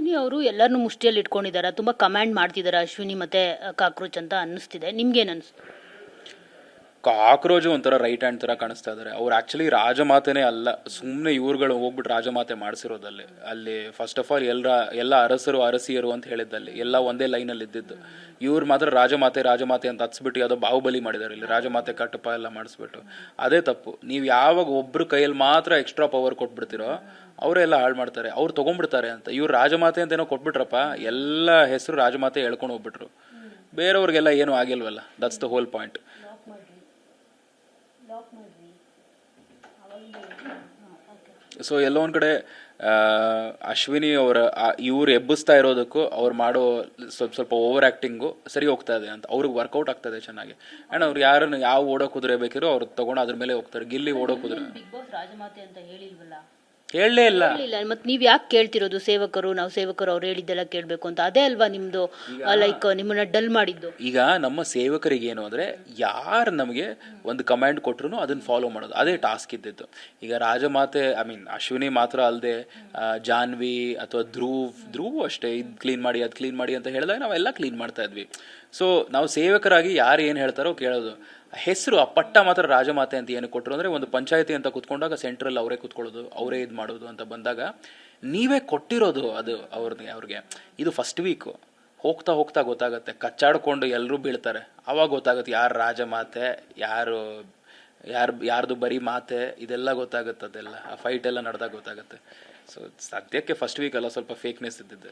ಅಶ್ವಿನಿ ಅವರು ಎಲ್ಲರನ್ನೂ ಮುಷ್ಟಿಯಲ್ಲಿ ಇಟ್ಕೊಂಡಿದ್ದಾರೆ, ತುಂಬ ಕಮಾಂಡ್ ಮಾಡ್ತಿದ್ದಾರೆ ಅಶ್ವಿನಿ ಮತ್ತು ಕಾಕ್ರೋಚ್ ಅಂತ ಅನ್ನಿಸ್ತಿದೆ. ನಿಮ್ಗೇನು ಅನಿಸ್ತು? ಕಾಕ್ರೋಜು ಒಂಥರ ರೈಟ್ ಹ್ಯಾಂಡ್ ಥರ ಕಾಣಿಸ್ತಾ ಇದ್ದಾರೆ. ಅವ್ರು ಆ್ಯಕ್ಚುಲಿ ರಾಜಮಾತೆನೇ ಅಲ್ಲ, ಸುಮ್ಮನೆ ಇವ್ರುಗಳು ಹೋಗ್ಬಿಟ್ಟು ರಾಜಮಾತೆ ಮಾಡಿಸಿರೋದಲ್ಲಿ. ಅಲ್ಲಿ ಫಸ್ಟ್ ಆಫ್ ಆಲ್ ಎಲ್ಲ ಅರಸರು ಅರಸಿಯರು ಅಂತ ಹೇಳಿದ್ದಲ್ಲಿ ಎಲ್ಲ ಒಂದೇ ಲೈನಲ್ಲಿ ಇದ್ದಿದ್ದು. ಇವ್ರು ಮಾತ್ರ ರಾಜಮಾತೆ ರಾಜಮಾತೆ ಅಂತ ಹತ್ಸ್ಬಿಟ್ಟು ಯಾವುದೋ ಬಾಹುಬಲಿ ಮಾಡಿದ್ದಾರೆ ಇಲ್ಲಿ, ರಾಜಮಾತೆ ಕಟ್ಟಪ ಎಲ್ಲ ಮಾಡಿಸ್ಬಿಟ್ಟು. ಅದೇ ತಪ್ಪು. ನೀವು ಯಾವಾಗ ಒಬ್ರು ಕೈಯಲ್ಲಿ ಮಾತ್ರ ಎಕ್ಸ್ಟ್ರಾ ಪವರ್ ಕೊಟ್ಬಿಡ್ತೀರೋ ಅವರೇ ಎಲ್ಲ ಹಾಳು ಮಾಡ್ತಾರೆ, ಅವ್ರು ತೊಗೊಂಡ್ಬಿಡ್ತಾರೆ ಅಂತ. ಇವ್ರು ರಾಜಮಾತೆ ಅಂತ ಏನೋ ಕೊಟ್ಬಿಟ್ರಪ್ಪ, ಎಲ್ಲ ಹೆಸರು ರಾಜಮಾತೆ ಎಳ್ಕೊಂಡು ಹೋಗ್ಬಿಟ್ರು. ಬೇರೆಯವ್ರಿಗೆಲ್ಲ ಏನೂ ಆಗಿಲ್ವಲ್ಲ, that's the whole point. So ಎಲ್ಲೋ ಒಂದು ಕಡೆ ಅಶ್ವಿನಿ ಅವರ ಇವ್ರು ಎಬ್ಬಿಸ್ತಾ ಇರೋದಕ್ಕೂ ಅವ್ರು ಮಾಡೋ ಸ್ವಲ್ಪ ಓವರ್ ಆ್ಯಕ್ಟಿಂಗು ಸರಿ ಹೋಗ್ತಾ ಇದೆ ಅಂತ ಅವ್ರಿಗೆ ವರ್ಕೌಟ್ ಆಗ್ತಾ ಇದೆ ಚೆನ್ನಾಗಿ. ಆ್ಯಂಡ್ ಅವ್ರು ಯಾರನ್ನು ಯಾವ ಓಡೋ ಕುದುರೆ ಬೇಕಿರೋ ಅವ್ರು ತೊಗೊಂಡು ಅದ್ರ ಮೇಲೆ ಹೋಗ್ತಾರೆ. ಗಿಲ್ಲಿ ಓಡೋ ಕುದುರೆ ಬಿಗ್ ಬಾಸ್ ರಾಜಮಾತೆ ಅಂತ ಹೇಳಿಲ್ವಲ್ಲ, ಹೇಳಲೇ ಇಲ್ಲ. ಮತ್ತೆ ನೀವು ಯಾಕೆ ಕೇಳ್ತಿರೋದು? ಸೇವಕರು, ನಾವು ಸೇವಕರು ಅವ್ರು ಹೇಳಿದ್ದೆಲ್ಲ ಕೇಳಬೇಕು ಅಂತ. ಅದೇ ಅಲ್ವಾ ನಿಮ್ಮದು ಲೈಕ್ ನಿಮ್ಮನ್ನ ಡಲ್ ಮಾಡಿದ್ದು. ಈಗ ನಮ್ಮ ಸೇವಕರಿಗೆ ಏನು ಅಂದರೆ, ಯಾರು ನಮಗೆ ಒಂದು ಕಮಾಂಡ್ ಕೊಟ್ಟರು ಅದನ್ನು ಫಾಲೋ ಮಾಡೋದು, ಅದೇ ಟಾಸ್ಕ್ ಇದ್ದಿದ್ದು. ಈಗ ರಾಜಮಾತೆ ಅಶ್ವಿನಿ ಮಾತ್ರ ಅಲ್ಲದೆ ಜಾನ್ವಿ ಅಥವಾ ಧ್ರುವ್ ಅಷ್ಟೇ, ಇದು ಕ್ಲೀನ್ ಮಾಡಿ ಅದು ಕ್ಲೀನ್ ಮಾಡಿ ಅಂತ ಹೇಳಿದಾಗ ನಾವೆಲ್ಲ ಕ್ಲೀನ್ ಮಾಡ್ತಾ ಇದ್ವಿ. ಸೊ ನಾವು ಸೇವಕರಾಗಿ ಯಾರು ಏನು ಹೇಳ್ತಾರೋ ಕೇಳೋದು. ಹೆಸರು ಆ ಪಟ್ಟ ಮಾತ್ರ ರಾಜಮಾತೆ ಅಂತ ಏನು ಕೊಟ್ಟರು ಅಂದರೆ, ಒಂದು ಪಂಚಾಯತಿ ಅಂತ ಕುತ್ಕೊಂಡಾಗ ಸೆಂಟ್ರಲ್ಲಿ ಅವರೇ ಕುತ್ಕೊಳ್ಳೋದು, ಅವರೇ ಇದು ಮಾಡೋದು ಅಂತ ಬಂದಾಗ ನೀವೇ ಕೊಟ್ಟಿರೋದು ಅದು ಅವ್ರಿಗೆ. ಇದು ಫಸ್ಟ್ ವೀಕು. ಹೋಗ್ತಾ ಹೋಗ್ತಾ ಗೊತ್ತಾಗುತ್ತೆ, ಕಚ್ಚಾಡ್ಕೊಂಡು ಎಲ್ಲರೂ ಬೀಳ್ತಾರೆ, ಆವಾಗ ಗೊತ್ತಾಗುತ್ತೆ ಯಾರು ರಾಜಮಾತೆ, ಯಾರ್ದು ಬರೀ ಮಾತೆ, ಇದೆಲ್ಲ ಗೊತ್ತಾಗುತ್ತೆ. ಅದೆಲ್ಲ ಆ ಫೈಟ್ ಎಲ್ಲ ನಡೆದಾಗ ಗೊತ್ತಾಗುತ್ತೆ. ಸೊ ಸದ್ಯಕ್ಕೆ ಫಸ್ಟ್ ವೀಕ್ ಎಲ್ಲ ಸ್ವಲ್ಪ ಫೇಕ್ನೆಸ್ ಇದ್ದಿದ್ದೆ.